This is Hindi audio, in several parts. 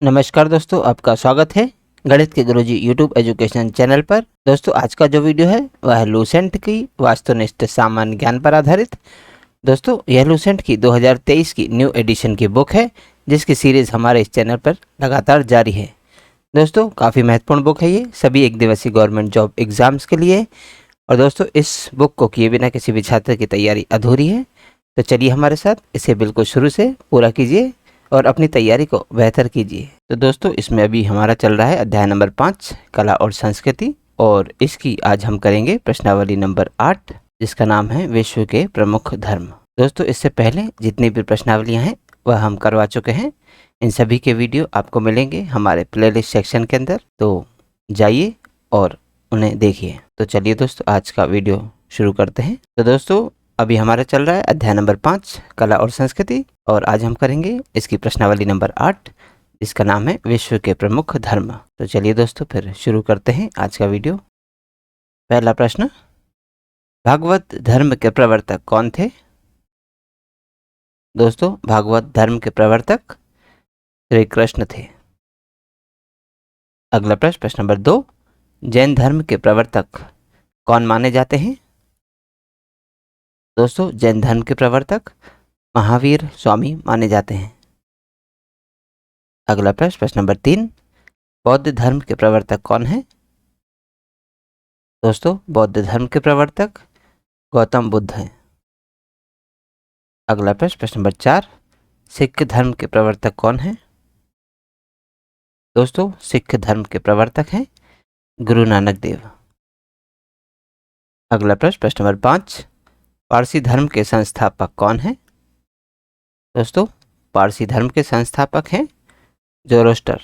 नमस्कार दोस्तों, आपका स्वागत है गणित के गुरुजी यूट्यूब एजुकेशन चैनल पर। दोस्तों, आज का जो वीडियो है वह है लूसेंट की वास्तुनिष्ठ सामान्य ज्ञान पर आधारित। दोस्तों, यह लूसेंट की 2023 की न्यू एडिशन की बुक है, जिसकी सीरीज हमारे इस चैनल पर लगातार जारी है। दोस्तों, काफ़ी महत्वपूर्ण बुक है ये सभी एक दिवसीय गवर्नमेंट जॉब एग्जाम्स के लिए। और दोस्तों, इस बुक को किए बिना किसी भी छात्र की तैयारी अधूरी है। तो चलिए हमारे साथ इसे बिल्कुल शुरू से पूरा कीजिए और अपनी तैयारी को बेहतर कीजिए। तो दोस्तों, इसमें अभी हमारा चल रहा है अध्याय नंबर 5 कला और संस्कृति, और इसकी आज हम करेंगे प्रश्नावली नंबर 8, जिसका नाम है विश्व के प्रमुख धर्म। दोस्तों, इससे पहले जितनी भी प्रश्नावलियां हैं वह हम करवा चुके हैं। इन सभी के वीडियो आपको मिलेंगे हमारे प्लेलिस्ट सेक्शन के अंदर, तो जाइए और उन्हें देखिए। तो चलिए दोस्तों, आज का वीडियो शुरू करते हैं। तो दोस्तों, अभी हमारा चल रहा है अध्याय नंबर 5 कला और संस्कृति, और आज हम करेंगे इसकी प्रश्नावली नंबर 8, जिसका नाम है विश्व के प्रमुख धर्म। तो चलिए दोस्तों, फिर शुरू करते हैं आज का वीडियो। पहला प्रश्न, भागवत धर्म के प्रवर्तक कौन थे? दोस्तों, भागवत धर्म के प्रवर्तक श्री कृष्ण थे। अगला प्रश्न, प्रश्न नंबर 2, जैन धर्म के प्रवर्तक कौन माने जाते हैं? दोस्तों, जैन धर्म के प्रवर्तक महावीर स्वामी माने जाते हैं। अगला प्रश्न, प्रश्न नंबर 3, बौद्ध धर्म के प्रवर्तक कौन है? दोस्तों, बौद्ध धर्म के प्रवर्तक गौतम बुद्ध हैं। अगला प्रश्न, प्रश्न नंबर 4, सिख धर्म के प्रवर्तक कौन है? दोस्तों, सिख धर्म के प्रवर्तक हैं गुरु नानक देव। अगला प्रश्न, प्रश्न नंबर 5, पारसी धर्म के संस्थापक कौन है? दोस्तों, पारसी धर्म के संस्थापक हैं जोरोस्टर।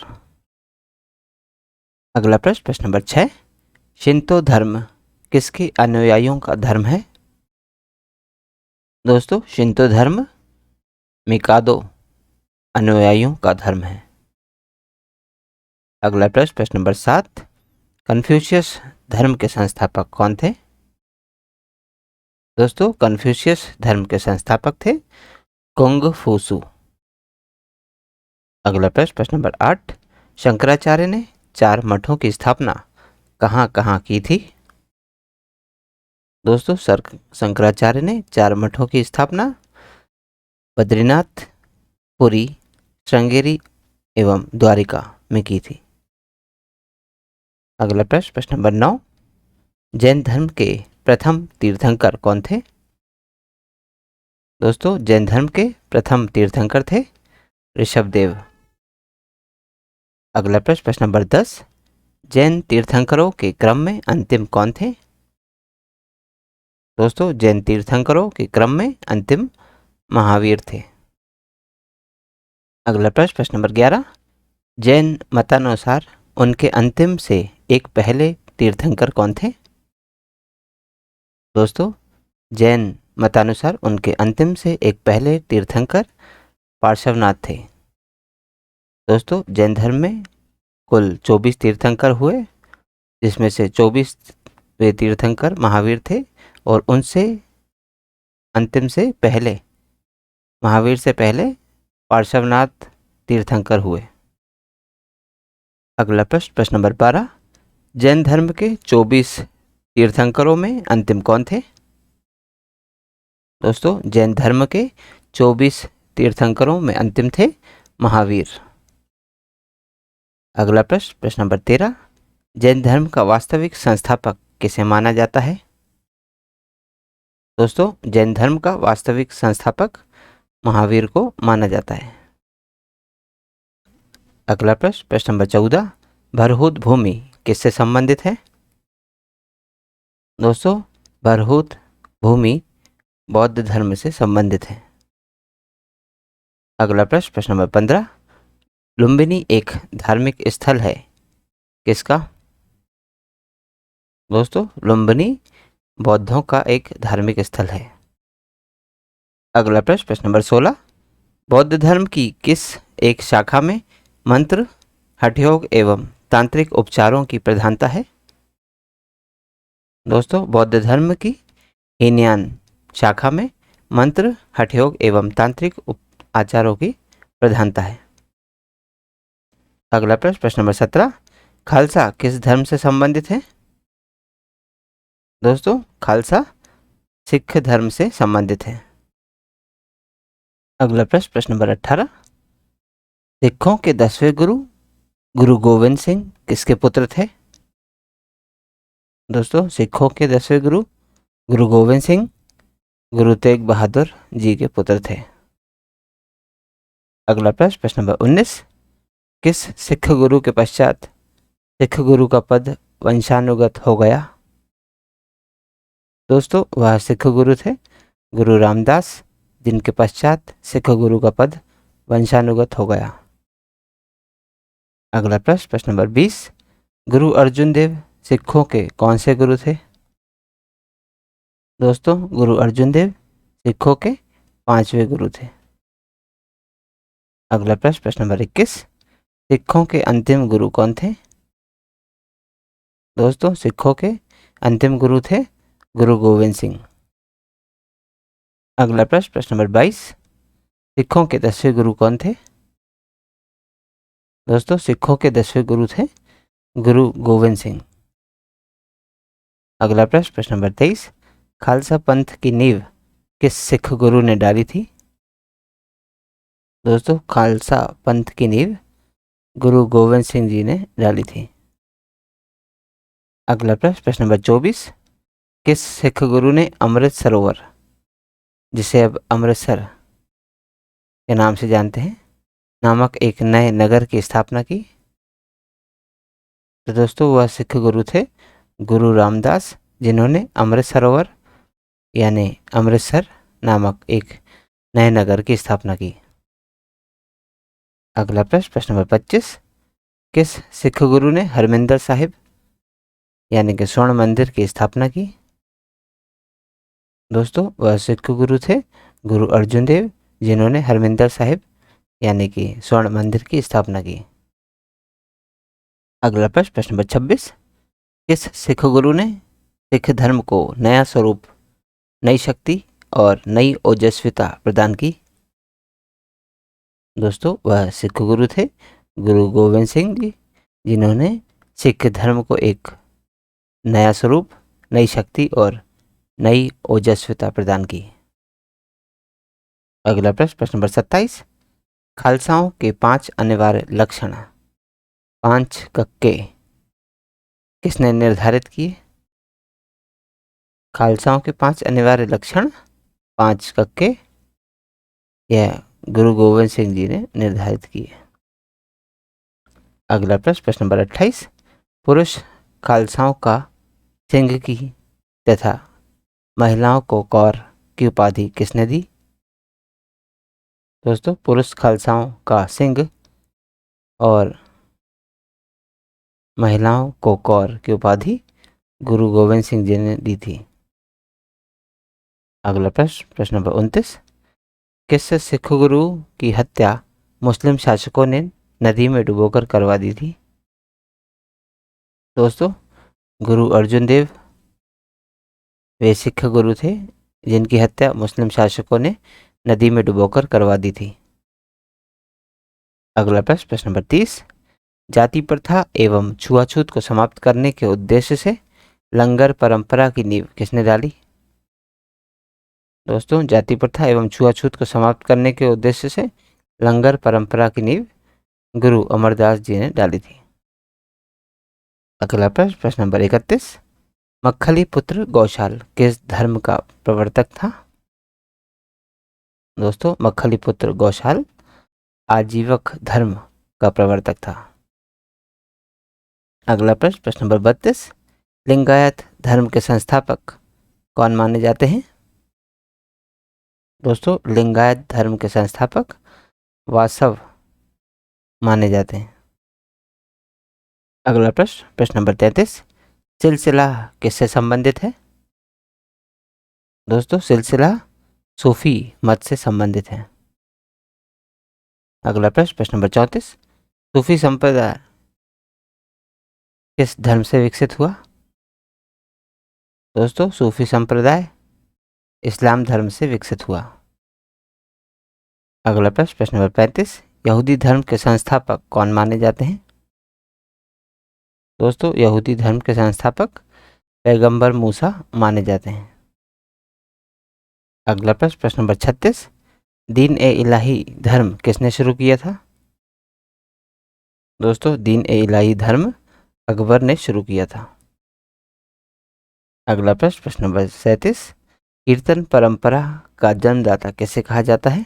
अगला प्रश्न, प्रश्न नंबर 6, शिंतो धर्म किसके अनुयायियों का धर्म है? दोस्तों, शिंतो धर्म मिकादो अनुयायियों का धर्म है। अगला प्रश्न, प्रश्न नंबर 7, कन्फ्यूशियस धर्म के संस्थापक कौन थे? दोस्तों, कन्फ्यूशियस धर्म के संस्थापक थे कुंग-फूसू। अगला प्रश्न, प्रश्न नंबर 8, शंकराचार्य ने 4 मठों की स्थापना कहाँ कहाँ की थी? दोस्तों, शंकराचार्य ने 4 मठों की स्थापना बद्रीनाथ, पुरी, श्रृंगेरी एवं द्वारिका में की थी। अगला प्रश्न, प्रश्न नंबर 9, जैन धर्म के प्रथम तीर्थंकर कौन थे? दोस्तों, जैन धर्म के प्रथम तीर्थंकर थे ऋषभदेव। अगला प्रश्न, प्रश्न नंबर 10, जैन तीर्थंकरों के क्रम में अंतिम कौन थे? दोस्तों, जैन तीर्थंकरों के क्रम में अंतिम महावीर थे। अगला प्रश्न, प्रश्न नंबर 11, जैन मतानुसार उनके अंतिम से एक पहले तीर्थंकर कौन थे? दोस्तों, जैन मतानुसार उनके अंतिम से एक पहले तीर्थंकर पार्श्वनाथ थे। दोस्तों, जैन धर्म में कुल 24 तीर्थंकर हुए, जिसमें से 24वें तीर्थंकर महावीर थे, और उनसे अंतिम से पहले महावीर से पहले पार्श्वनाथ तीर्थंकर हुए। अगला प्रश्न, प्रश्न नंबर 12, जैन धर्म के 24 तीर्थंकरों में अंतिम कौन थे? दोस्तों, जैन धर्म के 24 तीर्थंकरों में अंतिम थे महावीर। अगला प्रश्न, प्रश्न नंबर 13, जैन धर्म का वास्तविक संस्थापक किसे माना जाता है? दोस्तों, जैन धर्म का वास्तविक संस्थापक महावीर को माना जाता है। अगला प्रश्न, प्रश्न नंबर 14, भरहुत भूमि किससे संबंधित है? दोस्तों, भरहुत भूमि बौद्ध धर्म से संबंधित है। अगला प्रश्न, प्रश्न नंबर 15, लुम्बिनी एक धार्मिक स्थल है किसका? दोस्तों, लुम्बिनी बौद्धों का एक धार्मिक स्थल है। अगला प्रश्न, प्रश्न नंबर 16, बौद्ध धर्म की किस एक शाखा में मंत्र, हठयोग एवं तांत्रिक उपचारों की प्रधानता है? दोस्तों, बौद्ध धर्म की हीनयान शाखा में मंत्र, हठयोग एवं तांत्रिक आचारों की प्रधानता है। अगला प्रश्न, प्रश्न नंबर 17, खालसा किस धर्म से संबंधित है? दोस्तों, खालसा सिख धर्म से संबंधित है। अगला प्रश्न, प्रश्न नंबर 18, सिखों के 10वें गुरु गुरु गोविंद सिंह किसके पुत्र थे? दोस्तों, सिखों के 10वें गुरु गुरु गोविंद सिंह गुरु तेग बहादुर जी के पुत्र थे। अगला प्रश्न, प्रश्न नंबर 19, किस सिख गुरु के पश्चात सिख गुरु का पद वंशानुगत हो गया? दोस्तों, वह सिख गुरु थे गुरु रामदास, जिनके पश्चात सिख गुरु का पद वंशानुगत हो गया। अगला प्रश्न, प्रश्न नंबर 20, गुरु अर्जुन देव सिखों के कौन से गुरु थे? दोस्तों, गुरु अर्जुन देव सिखों के 5वें गुरु थे। अगला प्रश्न, प्रश्न नंबर 21, सिखों के अंतिम गुरु कौन थे? दोस्तों, सिखों के अंतिम गुरु थे गुरु गोविंद सिंह। अगला प्रश्न, प्रश्न नंबर 22, सिखों के 10वें गुरु कौन थे? दोस्तों, सिखों के 10वें गुरु थे गुरु गोविंद सिंह। अगला प्रश्न, प्रश्न नंबर 23, खालसा पंथ की नींव किस सिख गुरु ने डाली थी? दोस्तों, खालसा पंथ की नींव गुरु गोविंद सिंह जी ने डाली थी। अगला प्रश्न, प्रश्न नंबर 24, किस सिख गुरु ने अमृत सरोवर, जिसे अब अमृतसर के नाम से जानते हैं, नामक एक नए नगर की स्थापना की? तो दोस्तों, वह सिख गुरु थे गुरु रामदास, जिन्होंने अमृत सरोवर यानी अमृतसर नामक एक नए नगर की स्थापना की। अगला प्रश्न, प्रश्न नंबर 25, किस सिख गुरु ने हरमिंदर साहिब यानी कि स्वर्ण मंदिर की स्थापना की? दोस्तों, वह सिख गुरु थे गुरु अर्जुन देव, जिन्होंने हरमिंदर साहिब यानी कि स्वर्ण मंदिर की स्थापना की। अगला प्रश्न, प्रश्न नंबर 26, किस सिख गुरु ने सिख धर्म को नया स्वरूप, नई शक्ति और नई ओजस्विता प्रदान की? दोस्तों, वह सिख गुरु थे गुरु गोविंद सिंह जी, जिन्होंने सिख धर्म को एक नया स्वरूप, नई शक्ति और नई ओजस्विता प्रदान की। अगला प्रश्न, प्रश्न नंबर 27, खालसाओं के 5 अनिवार्य लक्षण 5 कक्के किसने निर्धारित किए? खालसाओं के 5 अनिवार्य लक्षण 5 कक्के यह गुरु गोविंद सिंह जी ने निर्धारित किए। अगला प्रश्न, प्रश्न नंबर 28, पुरुष खालसाओं का सिंह की तथा महिलाओं को कौर की उपाधि किसने दी? दोस्तों, पुरुष खालसाओं का सिंह और महिलाओं को कौर की उपाधि गुरु गोविंद सिंह जी ने दी थी। अगला प्रश्न, प्रश्न नंबर 29, किस सिख गुरु की हत्या मुस्लिम शासकों ने नदी में डुबोकर करवा दी थी? दोस्तों, गुरु अर्जुन देव वे सिख गुरु थे जिनकी हत्या मुस्लिम शासकों ने नदी में डुबोकर करवा दी थी। अगला प्रश्न, प्रश्न नंबर 30, जाति प्रथा एवं छुआछूत को समाप्त करने के उद्देश्य से लंगर परंपरा की नींव किसने डाली? दोस्तों, जाति प्रथा एवं छुआछूत को समाप्त करने के उद्देश्य से लंगर परंपरा की नींव गुरु अमरदास जी ने डाली थी। अगला प्रश्न, प्रश्न नंबर 31, मक्खली पुत्र गौशाल किस धर्म का प्रवर्तक था? दोस्तों, मक्खली पुत्र गौशाल आजीवक धर्म का प्रवर्तक था। अगला प्रश्न, प्रश्न नंबर 32, लिंगायत धर्म के संस्थापक कौन माने जाते हैं? दोस्तों, लिंगायत धर्म के संस्थापक वासव माने जाते हैं। अगला प्रश्न, प्रश्न नंबर 33, सिलसिला किससे संबंधित है? दोस्तों, सिलसिला सूफी मत से संबंधित है। अगला प्रश्न, प्रश्न नंबर 34, सूफी संप्रदाय किस धर्म से विकसित हुआ? दोस्तों, सूफी संप्रदाय इस्लाम धर्म से विकसित हुआ। अगला प्रश्न, प्रश्न नंबर 35, यहूदी धर्म के संस्थापक कौन माने जाते हैं? दोस्तों यहूदी धर्म के संस्थापक पैगंबर मूसा माने जाते हैं। अगला प्रश्न, प्रश्न नंबर 36, दीन ए इलाही धर्म किसने शुरू किया था? दोस्तों दीन ए इलाही धर्म अकबर ने शुरू किया था। अगला प्रश्न, प्रश्न नंबर 37, कीर्तन परंपरा का जन्मदाता किसे कहा जाता है?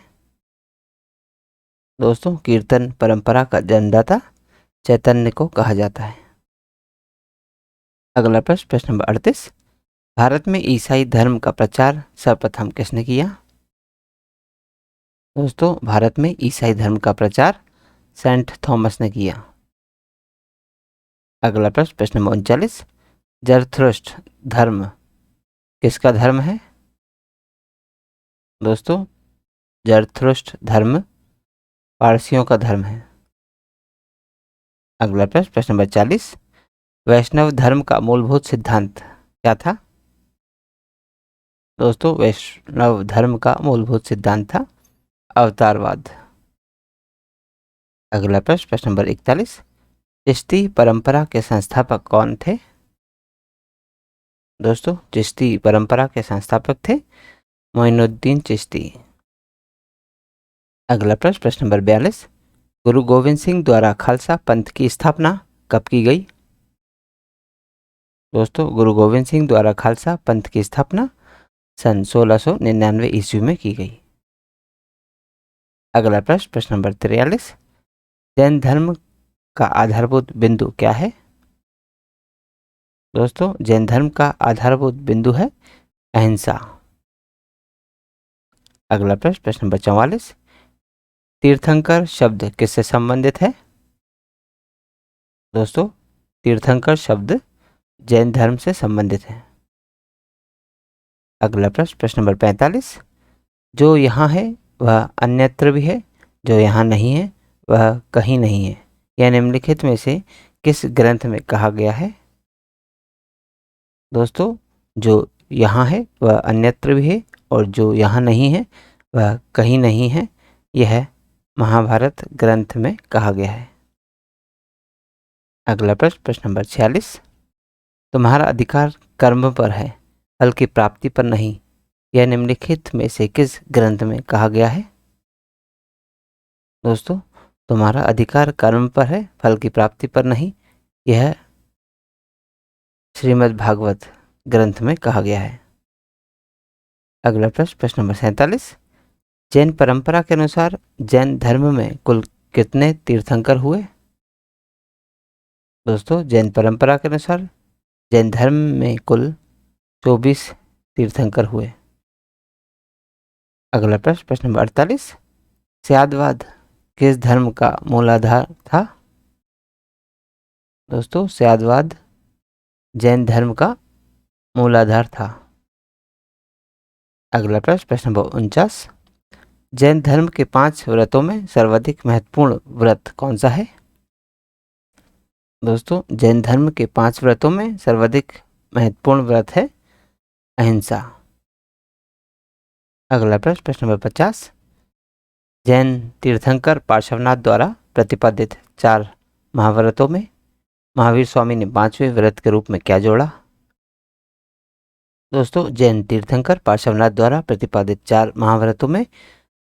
दोस्तों कीर्तन परंपरा का जन्मदाता चैतन्य को कहा जाता है। अगला प्रश्न, प्रश्न नंबर 38, भारत में ईसाई धर्म का प्रचार सर्वप्रथम किसने किया? दोस्तों भारत में ईसाई धर्म का प्रचार सेंट थॉमस ने किया। अगला प्रश्न, प्रश्न नंबर 39, जरथुस्त्र धर्म किसका धर्म है? दोस्तों जरथुस्त्र धर्म पारसियों का धर्म है। अगला प्रश्न, प्रश्न नंबर 40, वैष्णव धर्म का मूलभूत सिद्धांत क्या था? दोस्तों वैष्णव धर्म का मूलभूत सिद्धांत था अवतारवाद। अगला प्रश्न, प्रश्न नंबर 41, चिश्ती परंपरा के संस्थापक कौन थे? दोस्तों चिश्ती परंपरा के संस्थापक थे मोइनुद्दीन चिश्ती। अगला प्रश्न, प्रश्न नंबर 42, गुरु गोविंद सिंह द्वारा खालसा पंथ की स्थापना कब की गई? दोस्तों गुरु गोविंद सिंह द्वारा खालसा पंथ की स्थापना सन 1699 ईस्वी में की गई। अगला प्रश्न, प्रश्न नंबर 43, जैन धर्म का आधारभूत बिंदु क्या है? दोस्तों जैन धर्म का आधारभूत बिंदु है अहिंसा। अगला प्रश्न, प्रश्न नंबर 44, तीर्थंकर शब्द किससे संबंधित है? दोस्तों तीर्थंकर शब्द जैन धर्म से संबंधित है। अगला प्रश्न, प्रश्न नंबर 45, जो यहाँ है वह अन्यत्र भी है, जो यहाँ नहीं है वह कहीं नहीं है, यह निम्नलिखित में से किस ग्रंथ में कहा गया है? दोस्तों जो यहाँ है वह अन्यत्र भी है और जो यहाँ नहीं है वह कहीं नहीं है, यह महाभारत ग्रंथ में कहा गया है। अगला प्रश्न, प्रश्न नंबर 46, तुम्हारा अधिकार कर्म पर है, फल की प्राप्ति पर नहीं, यह निम्नलिखित में से किस ग्रंथ में कहा गया है? दोस्तों तुम्हारा अधिकार कर्म पर है, फल की प्राप्ति पर नहीं, यह श्रीमद् भागवत ग्रंथ में कहा गया है। अगला प्रश्न, प्रश्न नंबर 47, जैन परंपरा के अनुसार जैन धर्म में कुल कितने तीर्थंकर हुए? दोस्तों जैन परंपरा के अनुसार जैन धर्म में कुल 24 तीर्थंकर हुए। अगला प्रश्न, प्रश्न नंबर 48, स्यादवाद किस धर्म का मूलाधार था? दोस्तों स्यादवाद जैन धर्म का मूलाधार था। अगला प्रश्न, प्रश्न नंबर 49, जैन धर्म के 5 व्रतों में सर्वाधिक महत्वपूर्ण व्रत कौन सा है? दोस्तों जैन धर्म के 5 व्रतों में सर्वाधिक महत्वपूर्ण व्रत है अहिंसा। अगला प्रश्न, प्रश्न नंबर 50, जैन तीर्थंकर पार्श्वनाथ द्वारा प्रतिपादित 4 महाव्रतों में महावीर स्वामी ने 5वें व्रत के रूप में क्या जोड़ा? दोस्तों जैन तीर्थंकर पार्श्वनाथ द्वारा प्रतिपादित 4 महाव्रतों में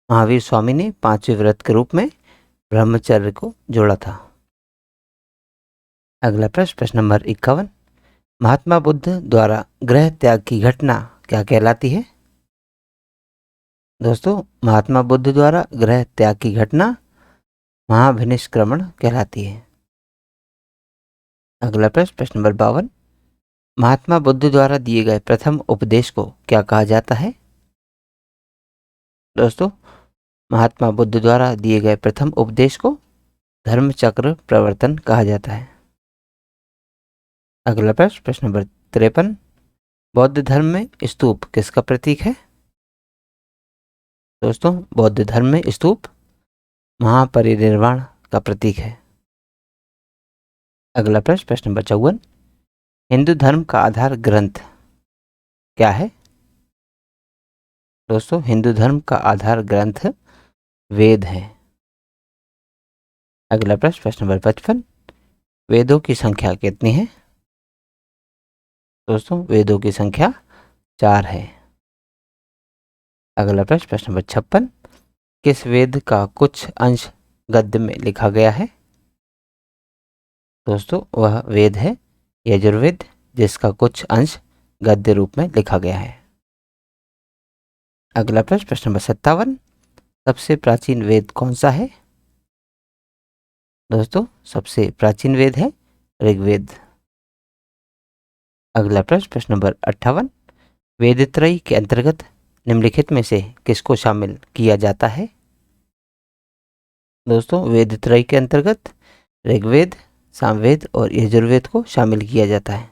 महावीर स्वामी ने 5वें व्रत के रूप में ब्रह्मचर्य को जोड़ा था। अगला प्रश्न, प्रश्न नंबर 51, महात्मा बुद्ध द्वारा गृह त्याग की घटना क्या कहलाती है? दोस्तों महात्मा बुद्ध द्वारा गृह त्याग की घटना महाभिनिष्क्रमण कहलाती है। अगला प्रश्न, प्रश्न नंबर 52, महात्मा बुद्ध द्वारा दिए गए प्रथम उपदेश को क्या कहा जाता है? दोस्तों महात्मा बुद्ध द्वारा दिए गए प्रथम उपदेश को धर्मचक्र प्रवर्तन कहा जाता है। अगला प्रश्न, प्रश्न नंबर 53, बौद्ध धर्म में स्तूप किसका प्रतीक है? दोस्तों बौद्ध धर्म में स्तूप महापरिनिर्वाण का प्रतीक है। अगला प्रश्न, प्रश्न नंबर 54, हिंदू धर्म का आधार ग्रंथ क्या है? दोस्तों हिंदू धर्म का आधार ग्रंथ वेद है। अगला प्रश्न, प्रश्न नंबर 55, वेदों की संख्या कितनी है? दोस्तों वेदों की संख्या 4 है। अगला प्रश्न, प्रश्न नंबर 56, किस वेद का कुछ अंश गद्य में लिखा गया है? दोस्तों वह वेद है यजुर्वेद, जिसका कुछ अंश गद्य रूप में लिखा गया है। अगला प्रश्न, प्रश्न नंबर 57, सबसे प्राचीन वेद कौन सा है? दोस्तों सबसे प्राचीन वेद है ऋग्वेद। अगला प्रश्न, प्रश्न नंबर 58, वेदत्रयी के अंतर्गत निम्नलिखित में से किसको शामिल किया जाता है? दोस्तों वेदत्रयी के अंतर्गत ऋग्वेद, सामवेद और यजुर्वेद को शामिल किया जाता है।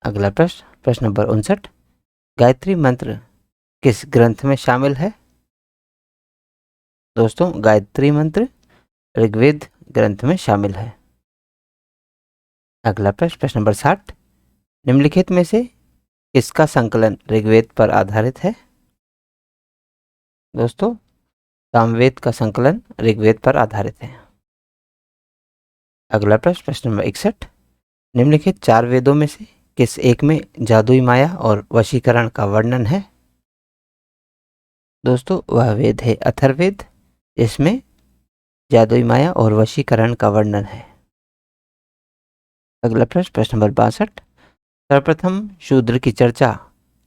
अगला प्रश्न, प्रश्न नंबर 59, गायत्री मंत्र किस ग्रंथ में शामिल है? दोस्तों गायत्री मंत्र ऋग्वेद ग्रंथ में शामिल है। अगला प्रश्न, प्रश्न नंबर 60, निम्नलिखित में से किसका संकलन ऋग्वेद पर आधारित है? दोस्तों सामवेद का संकलन ऋग्वेद पर आधारित है। अगला प्रश्न, प्रश्न नंबर 61, निम्नलिखित 4 वेदों में से किस एक में जादुई माया और वशीकरण का वर्णन है? दोस्तों वह वेद है अथर्ववेद, जिसमें जादुई माया और वशीकरण का वर्णन है। अगला प्रश्न, प्रश्न नंबर 62, सर्वप्रथम शूद्र की चर्चा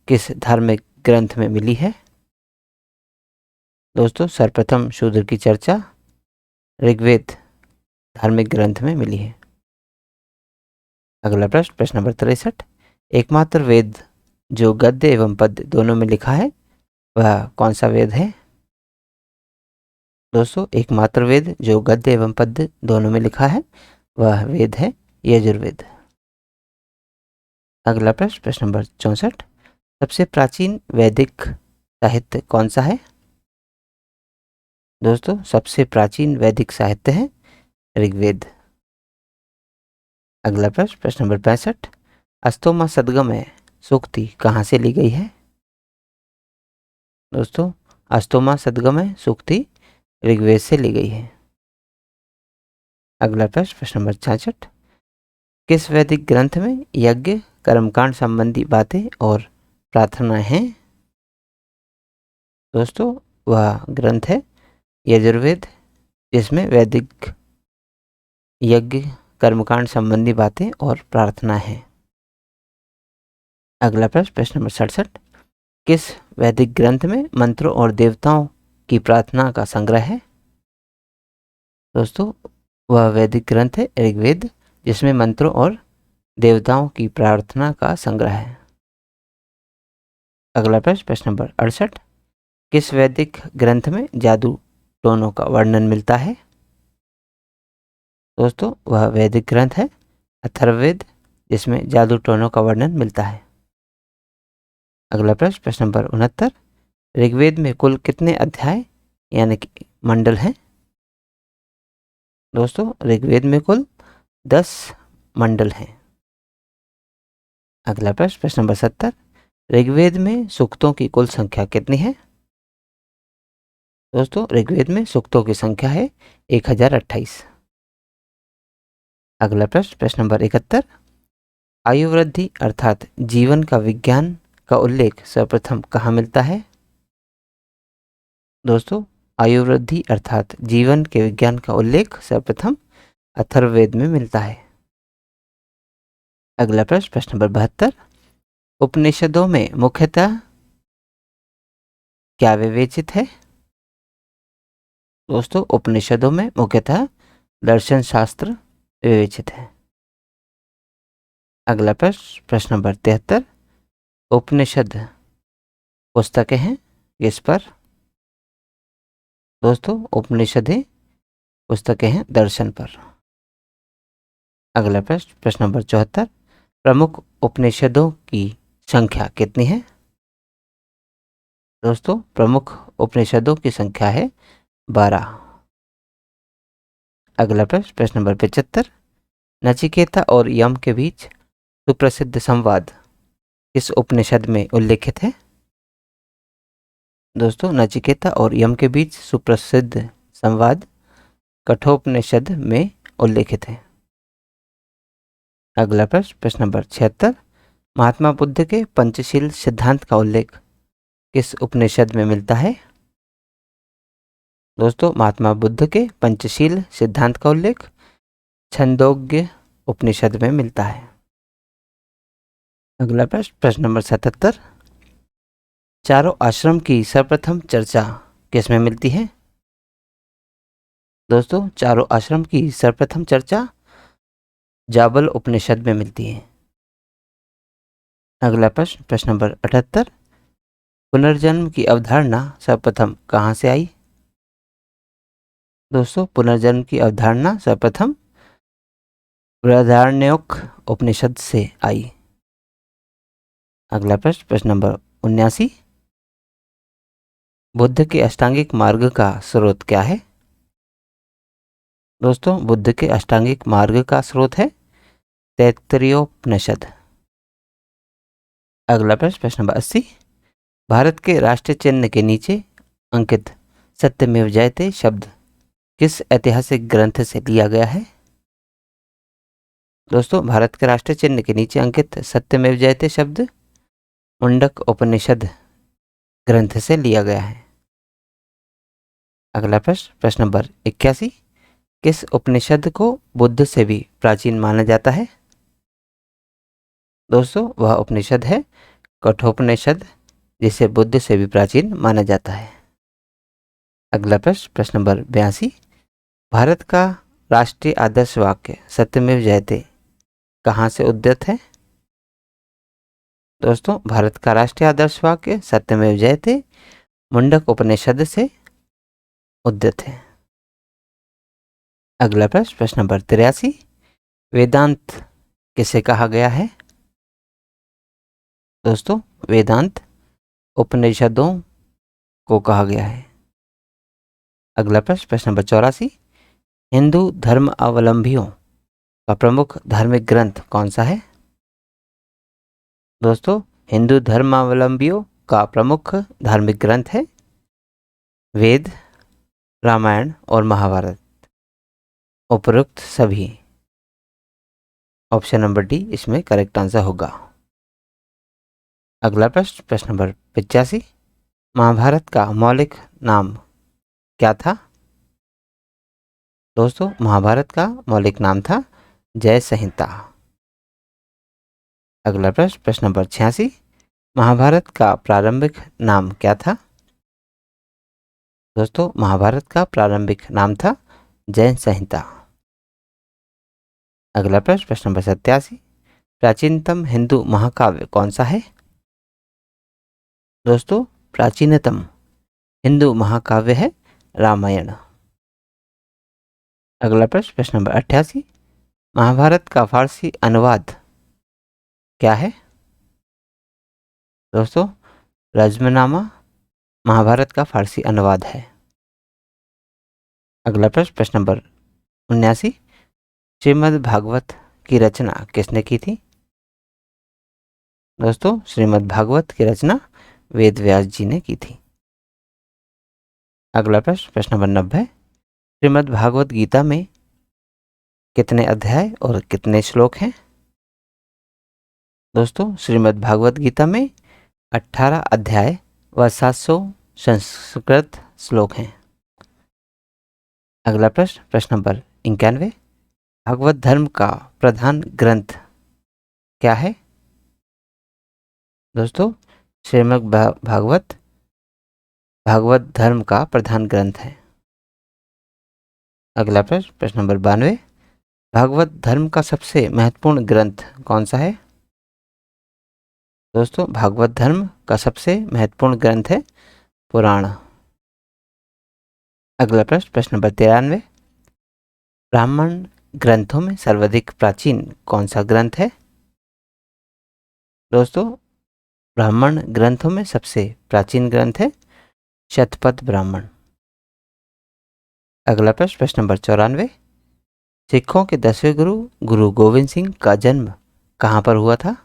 किस धार्मिक ग्रंथ में मिली है? दोस्तों सर्वप्रथम शूद्र की चर्चा ऋग्वेद धार्मिक ग्रंथ में मिली है। अगला प्रश्न, प्रश्न नंबर 63, एकमात्र वेद जो गद्य एवं पद्य दोनों में लिखा है वह कौन सा वेद है? दोस्तों एकमात्र वेद जो गद्य एवं पद्य दोनों में लिखा है वह वेद है यजुर्वेद। अगला प्रश्न, प्रश्न नंबर 64, सबसे प्राचीन वैदिक साहित्य कौन सा है? दोस्तों सबसे प्राचीन वैदिक साहित्य है ऋग्वेद। अगला प्रश्न, प्रश्न नंबर 65, अस्तोमा सद्गमय सूक्ति कहाँ से ली गई है? दोस्तों अस्तोमा सद्गमय सूक्ति ऋग्वेद से ली गई है। अगला प्रश्न, प्रश्न नंबर 66, किस वैदिक ग्रंथ में यज्ञ कर्मकांड संबंधी बातें और प्रार्थनाएं हैं? दोस्तों वह ग्रंथ है यजुर्वेद, जिसमें वैदिक यज्ञ कर्मकांड संबंधी बातें और प्रार्थना है। अगला प्रश्न, प्रश्न नंबर 67, किस वैदिक ग्रंथ में मंत्रों और देवताओं की प्रार्थना का संग्रह है? दोस्तों वह वैदिक ग्रंथ है ऋग्वेद, जिसमें मंत्रों और देवताओं की प्रार्थना का संग्रह है। अगला प्रश्न, प्रश्न नंबर 68, किस वैदिक ग्रंथ में जादू टोनों का वर्णन मिलता है? दोस्तों वह वैदिक ग्रंथ है अथर्ववेद, जिसमें जादू टोनों का वर्णन मिलता है। अगला प्रश्न, प्रश्न नंबर 69, ऋग्वेद में कुल कितने अध्याय यानी कि मंडल हैं? दोस्तों ऋग्वेद में कुल 10 मंडल हैं। अगला प्रश्न, प्रश्न नंबर 70, ऋग्वेद में सूक्तों की कुल संख्या कितनी है? दोस्तों ऋग्वेद में सूक्तों की संख्या है 1028। अगला प्रश्न, प्रश्न नंबर 71, आयु वृद्धि अर्थात जीवन का विज्ञान का उल्लेख सर्वप्रथम कहाँ मिलता है? दोस्तों आयु वृद्धि अर्थात जीवन के विज्ञान का उल्लेख सर्वप्रथम अथर्ववेद में मिलता है। अगला प्रश्न, प्रश्न नंबर 72, उपनिषदों में मुख्यतः क्या विवेचित है? दोस्तों उपनिषदों में मुख्यतः दर्शन शास्त्र विवेचित है। अगला प्रश्न, प्रश्न नंबर 73, उपनिषद पुस्तकें हैं किस पर? दोस्तों उपनिषदें पुस्तकें हैं दर्शन पर। अगला प्रश्न, प्रश्न नंबर 74, प्रमुख उपनिषदों की संख्या कितनी है? दोस्तों प्रमुख उपनिषदों की संख्या है 12। अगला प्रश्न, प्रश्न नंबर 75, नचिकेता और यम के बीच सुप्रसिद्ध संवाद किस उपनिषद में उल्लेखित है? दोस्तों नचिकेता और यम के बीच सुप्रसिद्ध संवाद कठोपनिषद में उल्लेखित है? अगला प्रश्न, प्रश्न नंबर 76, महात्मा बुद्ध के पंचशील सिद्धांत का उल्लेख किस उपनिषद में मिलता है? दोस्तों, महात्मा बुद्ध के पंचशील सिद्धांत का उल्लेख छंदोग्य उपनिषद में मिलता है। अगला प्रश्न, प्रश्न नंबर 77, चारों आश्रम की सर्वप्रथम चर्चा किस में मिलती है? दोस्तों, चारों आश्रम की सर्वप्रथम चर्चा जाबल उपनिषद में मिलती है। अगला प्रश्न, प्रश्न नंबर 78, पुनर्जन्म की अवधारणा सर्वप्रथम कहाँ से आई? दोस्तों, पुनर्जन्म की अवधारणा सर्वप्रथम बृहदारण्यक उपनिषद से आई। अगला प्रश्न, प्रश्न नंबर 79, बुद्ध के अष्टांगिक मार्ग का स्रोत क्या है? दोस्तों, बुद्ध के अष्टांगिक मार्ग का स्रोत है तैत्तरीयोपनिषद। अगला प्रश्न, प्रश्न नंबर 80, भारत के राष्ट्रीय चिन्ह के नीचे अंकित सत्यमेव जयते शब्द किस ऐतिहासिक ग्रंथ से लिया गया है? दोस्तों, भारत के राष्ट्रीय चिन्ह के नीचे अंकित सत्यमेव जयते शब्द मुंडक उपनिषद ग्रंथ से लिया गया है। अगला प्रश्न, प्रश्न नंबर 81, किस उपनिषद को बुद्ध से भी प्राचीन माना जाता है? दोस्तों, वह उपनिषद है कठोपनिषद, जिसे बुद्ध से भी प्राचीन माना जाता है। अगला प्रश्न, प्रश्न नंबर 82, भारत का राष्ट्रीय आदर्श वाक्य सत्यमेव जयते कहाँ से उद्धृत है? दोस्तों, भारत का राष्ट्रीय आदर्श वाक्य सत्यमेव जयते मुंडक उपनिषद से उद्धृत है। अगला प्रश्न, प्रश्न नंबर 83, वेदांत किसे कहा गया है? दोस्तों, वेदांत उपनिषदों को कहा गया है। अगला प्रश्न, प्रश्न नंबर 84, हिंदू धर्म अवलंबियों का प्रमुख धार्मिक ग्रंथ कौन सा है? दोस्तों, हिंदू धर्मावलंबियों का प्रमुख धार्मिक ग्रंथ है वेद, रामायण और महाभारत। उपरोक्त सभी, ऑप्शन नंबर डी इसमें करेक्ट आंसर होगा। अगला प्रश्न, प्रश्न नंबर 85, महाभारत का मौलिक नाम क्या था? दोस्तों, महाभारत का मौलिक नाम था जय संहिता। अगला प्रश्न, प्रश्न नंबर 86, महाभारत का प्रारंभिक नाम क्या था? दोस्तों, महाभारत का प्रारंभिक नाम था जैन संहिता। अगला प्रश्न, प्रश्न नंबर 87, प्राचीनतम हिंदू महाकाव्य कौन सा है? दोस्तों, प्राचीनतम हिंदू महाकाव्य है रामायण। अगला प्रश्न, प्रश्न नंबर 88, महाभारत का फारसी अनुवाद क्या है? दोस्तों, रज्मनामा महाभारत का फारसी अनुवाद है। अगला प्रश्न, प्रश्न नंबर 79, श्रीमद् भागवत की रचना किसने की थी? दोस्तों, श्रीमद् भागवत की रचना वेद व्यास जी ने की थी। अगला प्रश्न, प्रश्न नंबर 90, श्रीमद् भागवत गीता में कितने अध्याय और कितने श्लोक हैं? दोस्तों, श्रीमद् भागवत गीता में 18 अध्याय व 700 संस्कृत श्लोक हैं। अगला प्रश्न, प्रश्न नंबर 91, भागवत धर्म का प्रधान ग्रंथ क्या है? दोस्तों, श्रीमद् भागवत भागवत धर्म का प्रधान ग्रंथ है। अगला प्रश्न, प्रश्न नंबर 92, भागवत धर्म का सबसे महत्वपूर्ण ग्रंथ कौन सा है? दोस्तों, भागवत धर्म का सबसे महत्वपूर्ण ग्रंथ है पुराण। अगला प्रश्न, प्रश्न नंबर 93, ब्राह्मण ग्रंथों में सर्वाधिक प्राचीन कौन सा ग्रंथ है? दोस्तों, ब्राह्मण ग्रंथों में सबसे प्राचीन ग्रंथ है शतपथ ब्राह्मण। अगला प्रश्न, प्रश्न नंबर 94, सिखों के 10वें गुरु गुरु गोविंद सिंह का जन्म कहाँ पर हुआ था?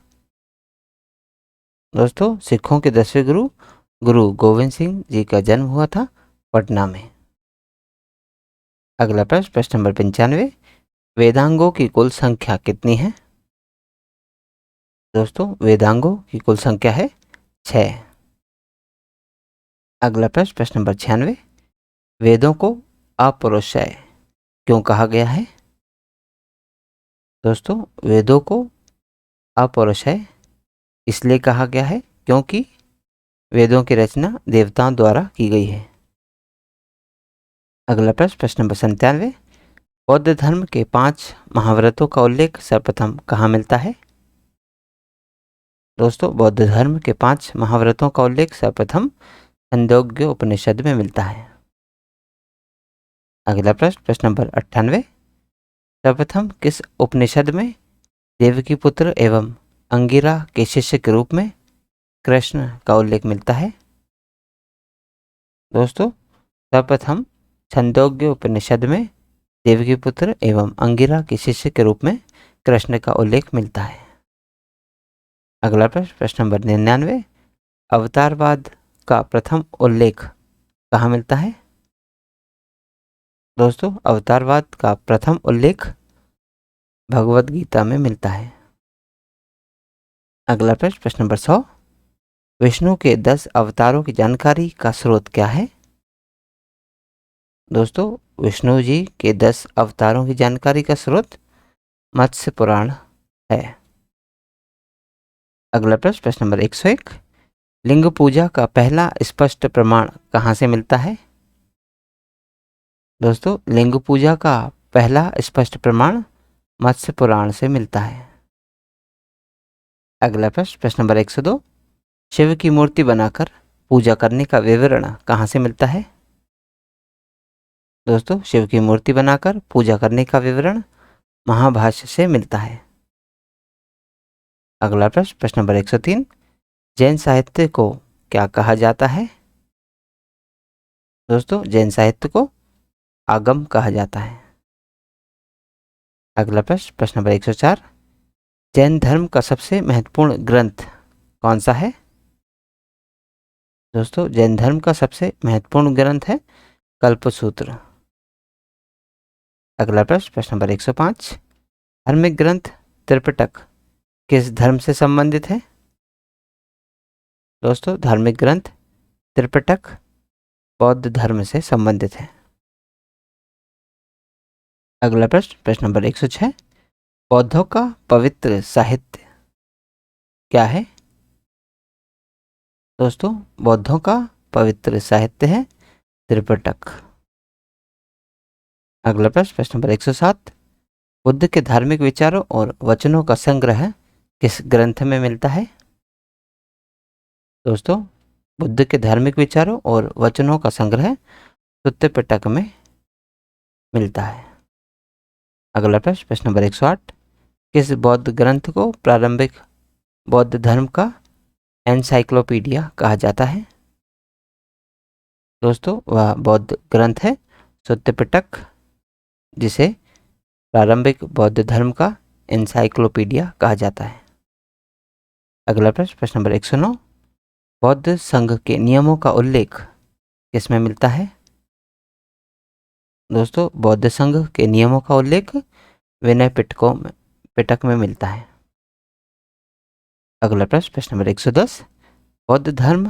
दोस्तों, सिखों के 10वें गुरु गुरु गोविंद सिंह जी का जन्म हुआ था पटना में। अगला प्रश्न, प्रश्न नंबर 95, वेदांगों की कुल संख्या कितनी है? दोस्तों वेदांगों की कुल संख्या है 6। अगला प्रश्न, प्रश्न नंबर 96, वेदों को अपौरुषेय क्यों कहा गया है? दोस्तों वेदों को अपौरुषेय इसलिए कहा गया है क्योंकि वेदों की रचना देवताओं द्वारा की गई है। अगला प्रश्न, प्रश्न नंबर 97, बौद्ध धर्म के 5 महाव्रतों का उल्लेख सर्वप्रथम कहाँ मिलता है? दोस्तों बौद्ध धर्म के 5 महाव्रतों का उल्लेख सर्वप्रथम छंदोग्य उपनिषद में मिलता है। अगला प्रश्न, प्रश्न नंबर 98, सर्वप्रथम किस उपनिषद में देवकी पुत्र एवं अंगिरा के शिष्य के रूप में कृष्ण का उल्लेख मिलता है? दोस्तों सर्वप्रथम छंदोग्य उपनिषद में देवकी पुत्र एवं अंगिरा के शिष्य के रूप में कृष्ण का उल्लेख मिलता है। अगला प्रश्न, प्रश्न नंबर 99, अवतारवाद का प्रथम उल्लेख कहाँ मिलता है? दोस्तों अवतारवाद का प्रथम उल्लेख भगवद गीता में मिलता है। अगला प्रश्न, प्रश्न नंबर 100, विष्णु के 10 अवतारों की जानकारी का स्रोत क्या है? दोस्तों विष्णु जी के 10 अवतारों की जानकारी का स्रोत मत्स्य पुराण है। अगला प्रश्न, प्रश्न नंबर 101, लिंग पूजा का पहला स्पष्ट प्रमाण कहाँ से मिलता है? दोस्तों लिंग पूजा का पहला स्पष्ट प्रमाण मत्स्य पुराण से मिलता है। अगला प्रश्न, प्रश्न नंबर 102, शिव की मूर्ति बनाकर पूजा करने का विवरण कहाँ से मिलता है? दोस्तों शिव की मूर्ति बनाकर पूजा करने का विवरण महाभाष्य से मिलता है। अगला प्रश्न, प्रश्न नंबर 103, जैन साहित्य को क्या कहा जाता है? दोस्तों जैन साहित्य को आगम कहा जाता है। अगला प्रश्न, प्रश्न नंबर 104, जैन धर्म का सबसे महत्वपूर्ण ग्रंथ कौन सा है? दोस्तों जैन धर्म का सबसे महत्वपूर्ण ग्रंथ है कल्पसूत्र। अगला प्रश्न, प्रश्न नंबर 105, धार्मिक ग्रंथ त्रिपिटक किस धर्म से संबंधित है? दोस्तों धार्मिक ग्रंथ त्रिपिटक बौद्ध धर्म से संबंधित है। अगला प्रश्न, प्रश्न नंबर 106, बौद्धों का पवित्र साहित्य क्या है? दोस्तों बौद्धों का पवित्र साहित्य है त्रिपिटक। अगला प्रश्न, प्रश्न नंबर 107, बुद्ध के धार्मिक विचारों और वचनों का संग्रह किस ग्रंथ में मिलता है? दोस्तों बुद्ध के धार्मिक विचारों और वचनों का संग्रह सुत्त पिटक में मिलता है। अगला प्रश्न, प्रश्न नंबर 108, किस बौद्ध ग्रंथ को प्रारंभिक बौद्ध धर्म का एनसाइक्लोपीडिया कहा जाता है? दोस्तों वह बौद्ध ग्रंथ है सुत्त पिटक, जिसे प्रारंभिक बौद्ध धर्म का एनसाइक्लोपीडिया कहा जाता है। अगला प्रश्न, प्रश्न नंबर 109, बौद्ध संघ के नियमों का उल्लेख किसमें मिलता है? दोस्तों बौद्ध संघ के नियमों का उल्लेख विनय पिटक में मिलता है। अगला प्रश्न, प्रश्न नंबर 110, बौद्ध धर्म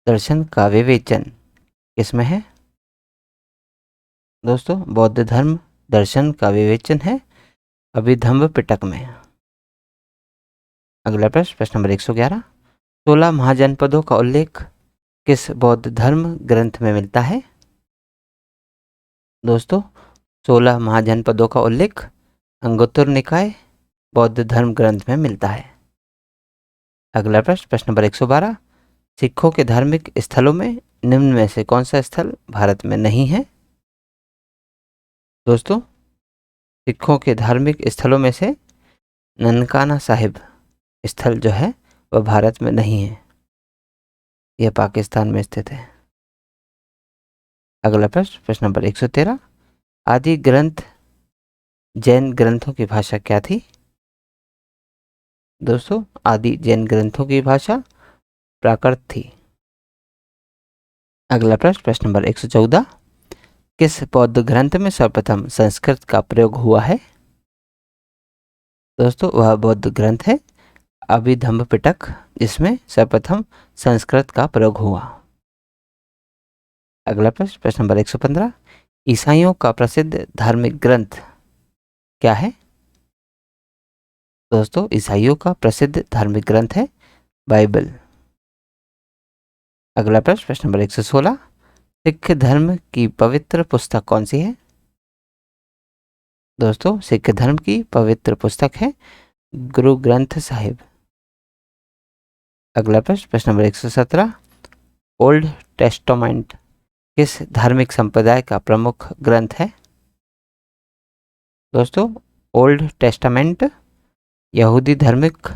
दर्शन का विवेचन किसमें है? दोस्तों बौद्ध धर्म दर्शन का विवेचन है अभिधम्म पिटक में। अगला प्रश्न, प्रश्न नंबर 111, 16 महाजनपदों का उल्लेख किस बौद्ध धर्म ग्रंथ में मिलता है? दोस्तों 16 महाजनपदों का उल्लेख अंगुत्तर निकाय बौद्ध धर्म ग्रंथ में मिलता है। अगला प्रश्न, प्रश्न नंबर 112, सिखों के धार्मिक स्थलों में निम्न में से कौन सा स्थल भारत में नहीं है? दोस्तों सिखों के धार्मिक स्थलों में से ननकाना साहिब स्थल जो है वह भारत में नहीं है, यह पाकिस्तान में स्थित है। अगला प्रश्न, प्रश्न नंबर 113, आदि ग्रंथ जैन ग्रंथों की भाषा क्या थी? दोस्तों आदि जैन ग्रंथों की भाषा प्राकृत थी। अगला प्रश्न, प्रश्न नंबर 114, किस बौद्ध ग्रंथ में सर्वप्रथम संस्कृत का प्रयोग हुआ है? दोस्तों वह बौद्ध ग्रंथ है अभिधम्म पिटक, जिसमें सर्वप्रथम संस्कृत का प्रयोग हुआ। अगला प्रश्न, प्रश्न नंबर 115, ईसाइयों का प्रसिद्ध धार्मिक ग्रंथ क्या है? दोस्तों ईसाइयों का प्रसिद्ध धार्मिक ग्रंथ है बाइबल। अगला प्रश्न, प्रश्न नंबर 116, सिख धर्म की पवित्र पुस्तक कौन सी है? दोस्तों सिख धर्म की पवित्र पुस्तक है गुरु ग्रंथ साहिब। अगला प्रश्न, प्रश्न नंबर 117, ओल्ड टेस्टामेंट किस धार्मिक संप्रदाय का प्रमुख ग्रंथ है? दोस्तों ओल्ड टेस्टामेंट यहूदी धार्मिक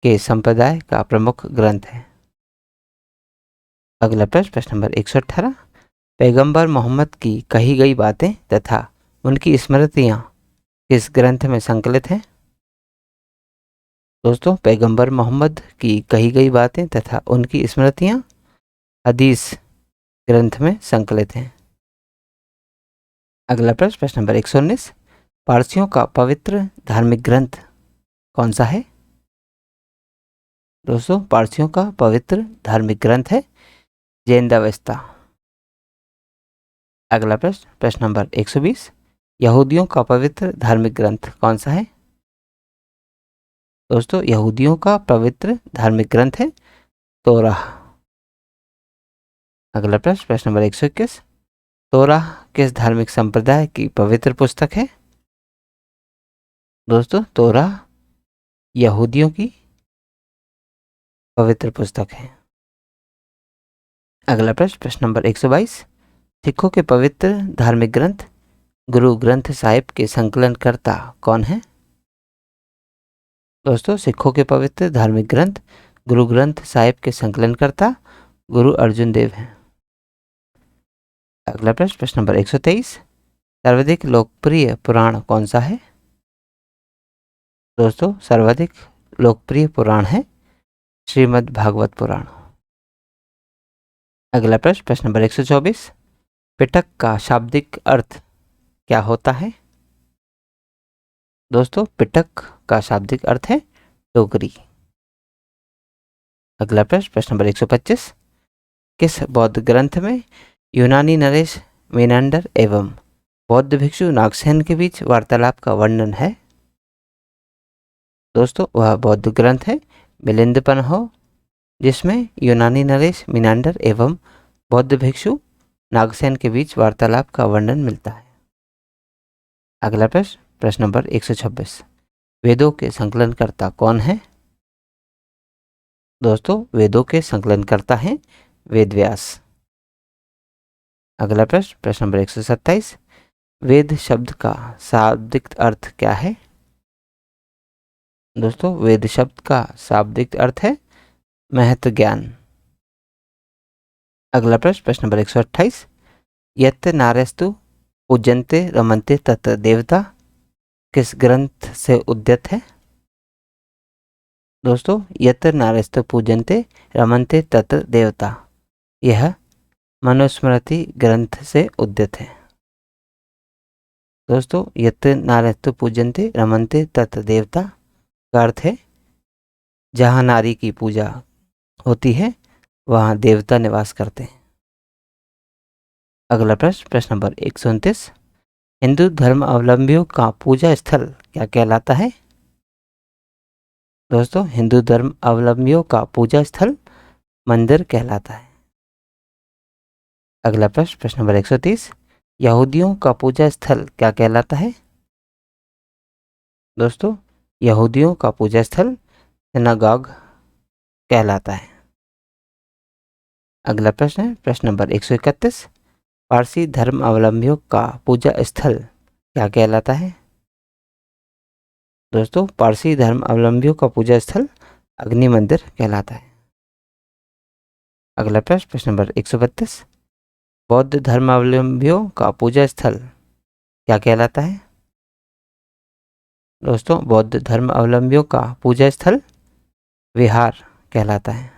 के संप्रदाय का प्रमुख ग्रंथ है। अगला प्रश्न, प्रश्न नंबर 118, पैगंबर मोहम्मद की कही गई बातें तथा उनकी स्मृतियाँ किस ग्रंथ में संकलित हैं? दोस्तों पैगंबर मोहम्मद की कही गई बातें तथा उनकी स्मृतियाँ हदीस ग्रंथ में संकलित हैं। अगला प्रश्न, प्रश्न नंबर 119, पारसियों का पवित्र धार्मिक ग्रंथ कौन सा है? दोस्तों पारसियों का पवित्र धार्मिक ग्रंथ है ज़ेंदावेस्ता। अगला प्रश्न, प्रश्न नंबर 120, यहूदियों का पवित्र धार्मिक ग्रंथ कौन सा है? दोस्तों यहूदियों का पवित्र धार्मिक ग्रंथ है तोराह। अगला प्रश्न, प्रश्न नंबर 121, तोराह किस धार्मिक संप्रदाय की पवित्र पुस्तक है? दोस्तों तोराह यहूदियों की पवित्र पुस्तक है। अगला प्रश्न, प्रश्न नंबर 122, सिखों के पवित्र धार्मिक ग्रंथ गुरु ग्रंथ साहिब के संकलनकर्ता कौन है? दोस्तों सिखों के पवित्र धार्मिक ग्रंथ गुरु ग्रंथ साहिब के संकलनकर्ता गुरु अर्जुन देव हैं। अगला प्रश्न, प्रश्न नंबर 123, सर्वाधिक लोकप्रिय पुराण कौन सा है? दोस्तों सर्वाधिक लोकप्रिय पुराण है श्रीमद् भागवत पुराण। अगला प्रश्न, प्रश्न नंबर 124, पिटक का शाब्दिक अर्थ क्या होता है? दोस्तों पिटक का शाब्दिक अर्थ है डोगरी। अगला प्रश्न, प्रश्न नंबर 125, किस बौद्ध ग्रंथ में यूनानी नरेश मीनांडर एवं बौद्ध भिक्षु नागसेन के बीच वार्तालाप का वर्णन है? दोस्तों वह बौद्ध ग्रंथ है मिलिंदपन्हो, जिसमें यूनानी नरेश मीनांडर एवं बौद्ध भिक्षु नागसेन के बीच वार्तालाप का वर्णन मिलता है। अगला प्रश्न, प्रश्न नंबर 126, वेदों के संकलनकर्ता कौन है? दोस्तों वेदों के संकलनकर्ता हैं वेदव्यास। अगला प्रश्न, प्रश्न नंबर 127, वेद शब्द का शाब्दिक अर्थ क्या है? दोस्तों वेद शब्द का शाब्दिक अर्थ है महत ज्ञान। अगला प्रश्न, प्रश्न नंबर 128, यत् नार्यस्तु पूजन्ते रमन्ते तत् देवता किस ग्रंथ से उद्यत है? दोस्तों यत् नार्यस्तु पूजन्ते रमन्ते तत् देवता यह मनुस्मृति ग्रंथ से उद्यत है। दोस्तों यत् नार्यस्तु पूजन्ते रमन्ते तत् देवता का अर्थ है जहाँ नारी की पूजा होती है वहाँ देवता निवास करते हैं। अगला प्रश्न, प्रश्न नंबर 129, हिंदू धर्म अवलंबियों का पूजा स्थल क्या कहलाता है? दोस्तों हिंदू धर्म अवलंबियों का पूजा स्थल मंदिर कहलाता है। अगला प्रश्न, प्रश्न नंबर 130, यहूदियों का पूजा स्थल क्या कहलाता है? दोस्तों यहूदियों का पूजा स्थल सिनागॉग कहलाता है। अगला प्रश्न है प्रश्न नंबर 131, पारसी धर्म अवलंबियों का पूजा स्थल क्या कहलाता है? दोस्तों पारसी धर्म अवलंबियों का पूजा स्थल अग्नि मंदिर कहलाता है। अगला प्रश्न, प्रश्न नंबर 132, बौद्ध धर्मावलंबियों का पूजा स्थल क्या कहलाता है? दोस्तों बौद्ध धर्म अवलंबियों का पूजा स्थल विहार कहलाता है।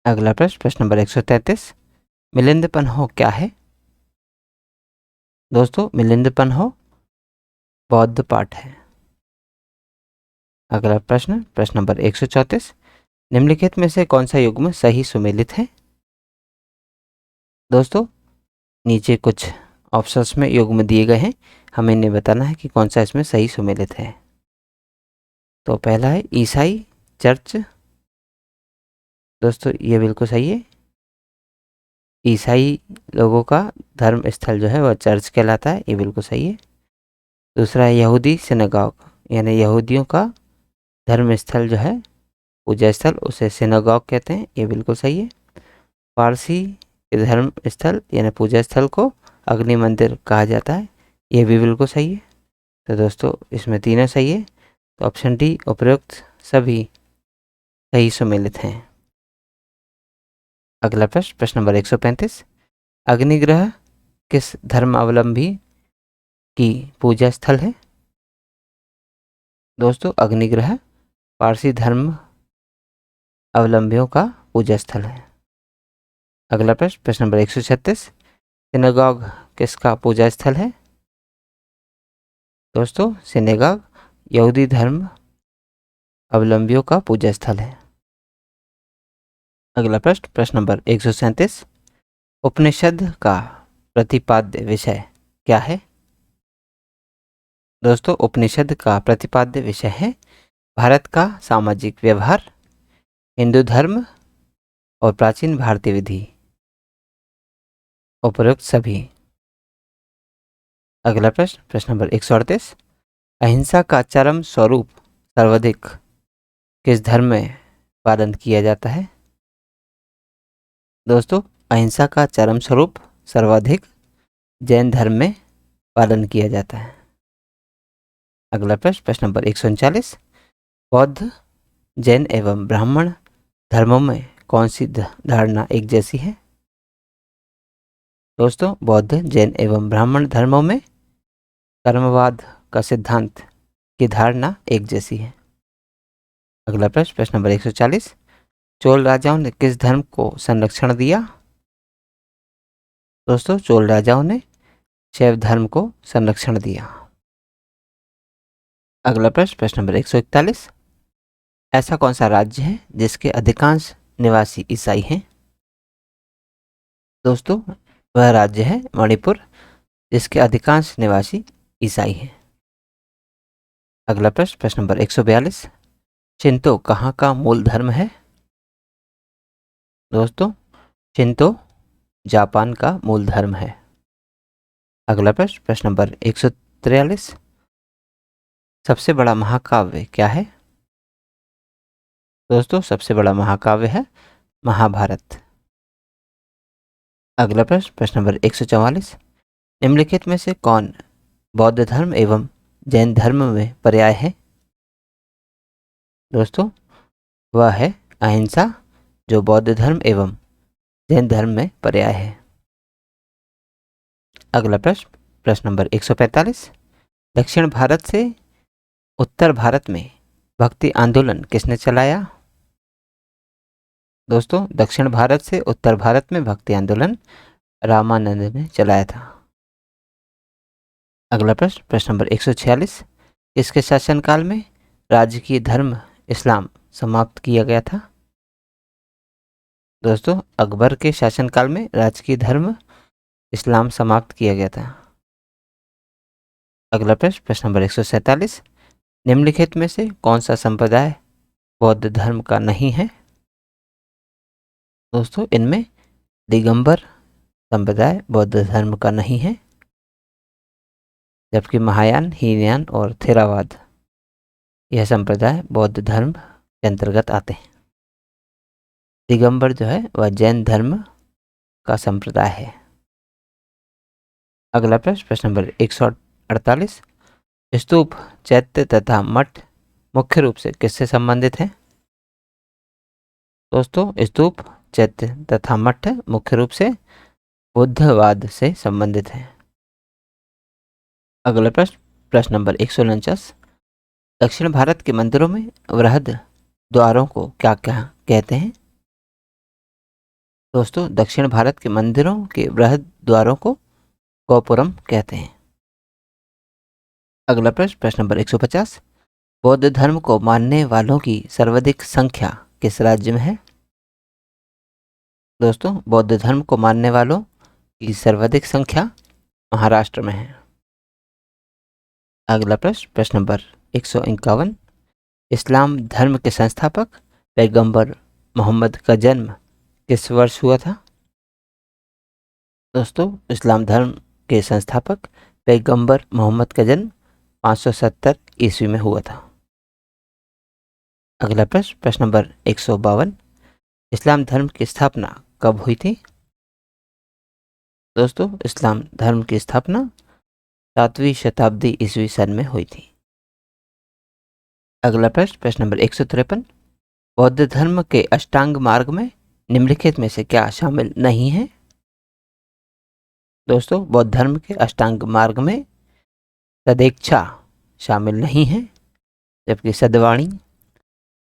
अगला प्रश्न, प्रश्न नंबर 133, मिलिंदपन्हो क्या है? दोस्तों मिलिंदपन हो बौद्ध पाठ है। अगला प्रश्न, प्रश्न नंबर 134, निम्नलिखित में से कौन सा युग्म सही सुमेलित है? दोस्तों नीचे कुछ ऑप्शंस में युग्म दिए गए हैं, हमें इन्हें बताना है कि कौन सा इसमें सही सुमेलित है। तो पहला है ईसाई चर्च। दोस्तों ये बिल्कुल सही है। ईसाई लोगों का धर्म स्थल जो है वह चर्च कहलाता है, ये बिल्कुल सही है। दूसरा है यहूदी सिनेगॉग, यानी यहूदियों का धर्म स्थल जो है पूजा स्थल उसे सिनेगॉग कहते हैं, ये बिल्कुल सही है। पारसी के धर्म स्थल यानी पूजा स्थल को अग्नि मंदिर कहा जाता है, ये भी बिल्कुल सही है। तो दोस्तों इसमें तीनों सही है, तो ऑप्शन डी उपरोक्त सभी सही सुमेलित हैं। अगला प्रश्न, प्रश्न नंबर 135, अग्निग्रह किस धर्मावलंबी की पूजा स्थल है? दोस्तों अग्निग्रह पारसी धर्म अवलंबियों का पूजा स्थल है। अगला प्रश्न, प्रश्न नंबर 136, सिनेगॉग किसका पूजा स्थल है? दोस्तों सिनेगॉग यहूदी धर्म अवलंबियों का पूजा स्थल है। अगला प्रश्न, प्रश्न नंबर 137, उपनिषद का प्रतिपाद्य विषय क्या है? दोस्तों उपनिषद का प्रतिपाद्य विषय है भारत का सामाजिक व्यवहार, हिंदू धर्म और प्राचीन भारतीय विधि, उपरोक्त सभी। अगला प्रश्न, प्रश्न नंबर 138, अहिंसा का चरम स्वरूप सर्वाधिक किस धर्म में पालन किया जाता है? दोस्तों अहिंसा का चरम स्वरूप सर्वाधिक जैन धर्म में पालन किया जाता है। अगला प्रश्न, प्रश्न नंबर 139, बौद्ध जैन एवं ब्राह्मण धर्मों में कौन सी धारणा एक जैसी है? दोस्तों बौद्ध जैन एवं ब्राह्मण धर्मों में कर्मवाद का सिद्धांत की धारणा एक जैसी है। अगला प्रश्न, प्रश्न नंबर 140, चोल राजाओं ने किस धर्म को संरक्षण दिया? दोस्तों चोल राजाओं ने शैव धर्म को संरक्षण दिया। अगला प्रश्न, प्रश्न नंबर 141, ऐसा कौन सा राज्य है जिसके अधिकांश निवासी ईसाई हैं? दोस्तों वह राज्य है मणिपुर, जिसके अधिकांश निवासी ईसाई हैं। अगला प्रश्न, प्रश्न नंबर 142, शिंतो कहाँ का मूल धर्म है? दोस्तों शिंतो जापान का मूल धर्म है। अगला प्रश्न, प्रश्न नंबर 143, सबसे बड़ा महाकाव्य क्या है? दोस्तों सबसे बड़ा महाकाव्य है महाभारत। अगला प्रश्न, प्रश्न नंबर 144, निम्नलिखित में से कौन बौद्ध धर्म एवं जैन धर्म में पर्याय है? दोस्तों वह है अहिंसा, जो बौद्ध धर्म एवं जैन धर्म में पर्याय है। अगला प्रश्न, प्रश्न नंबर 145, दक्षिण भारत से उत्तर भारत में भक्ति आंदोलन किसने चलाया? दोस्तों दक्षिण भारत से उत्तर भारत में भक्ति आंदोलन रामानंद ने चलाया था। अगला प्रश्न, प्रश्न नंबर 146, किसके शासनकाल में राजकीय धर्म इस्लाम समाप्त किया गया था? दोस्तों अकबर के शासनकाल में राजकीय धर्म इस्लाम समाप्त किया गया था। अगला प्रश्न, प्रश्न नंबर 147, निम्नलिखित में से कौन सा संप्रदाय बौद्ध धर्म का नहीं है? दोस्तों इनमें दिगंबर संप्रदाय बौद्ध धर्म का नहीं है, जबकि महायान, हीनयान और थेरावाद यह संप्रदाय बौद्ध धर्म के अंतर्गत आते हैं। दिगंबर जो है वह जैन धर्म का संप्रदाय है। अगला प्रश्न, प्रश्न नंबर 148, स्तूप, चैत्य तथा मठ मुख्य रूप से किससे संबंधित है? दोस्तों स्तूप, चैत्य तथा मठ मुख्य रूप से बुद्धवाद से संबंधित है। अगला प्रश्न, प्रश्न नंबर 149, दक्षिण भारत के मंदिरों में वृहद द्वारों को क्या क्या कहते हैं? दोस्तों दक्षिण भारत के मंदिरों के वृहद द्वारों को गोपुरम कहते हैं। अगला प्रश्न, प्रश्न नंबर 150, बौद्ध धर्म को मानने वालों की सर्वाधिक संख्या किस राज्य में है? दोस्तों, बौद्ध धर्म को मानने वालों की सर्वाधिक संख्या महाराष्ट्र में है। अगला प्रश्न, प्रश्न नंबर 151, इस्लाम धर्म के संस्थापक पैगंबर मोहम्मद का जन्म किस वर्ष हुआ था? दोस्तों, इस्लाम धर्म के संस्थापक पैगंबर मोहम्मद का जन्म 570 ईस्वी में हुआ था। अगला प्रश्न, प्रश्न नंबर 152, इस्लाम धर्म की स्थापना कब हुई थी? दोस्तों, इस्लाम धर्म की स्थापना 7वीं शताब्दी ईस्वी सन में हुई थी। अगला प्रश्न, प्रश्न नंबर 153, बौद्ध धर्म के अष्टांग मार्ग में निम्नलिखित में से क्या शामिल नहीं है? दोस्तों, बौद्ध धर्म के अष्टांग मार्ग में सदेच्छा शामिल नहीं है, जबकि सद्वाणी,